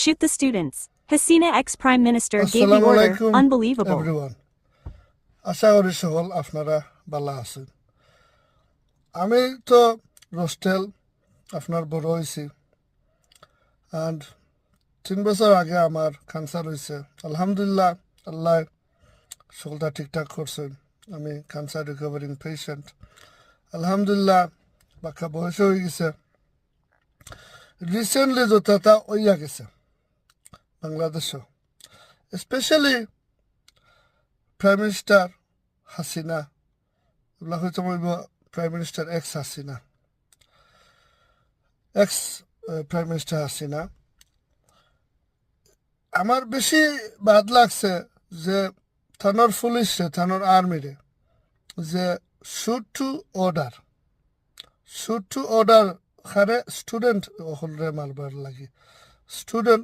Shoot the students. Hasina ex-Prime Minister gave the Assalamu order. alaikum, Unbelievable. everyone. আশা করি সকল আপনারা ভালো আছেন। আমি তো রোস্টেল আপনার বড় হয়েছি অ্যান্ড 3 বছর আগে আমার ক্যান্সার হয়েছে। আলহামদুলিল্লাহ আল্লাহ সকলটা ঠিকঠাক করছেন। আমি ক্যান্সার রিকভারিং পেশেন্ট। আলহামদুলিল্লাহ বাক্কা বয়স হয়ে গেছে। রিসেন্টলি যথাটা ওইয়া গেছে বাংলাদেশও, স্পেশালি প্রাইম মিনিস্টার হাসিনা, এগুলা হয়তো বলব prime minister x prime minister Hasina. আমার বেশি বাদ লাগছে যে থানোর পুলিশে থানোর আর্মিরে যে শুট টু অর্ডার খারে স্টুডেন্ট হলরে মারবার লাগে। স্টুডেন্ট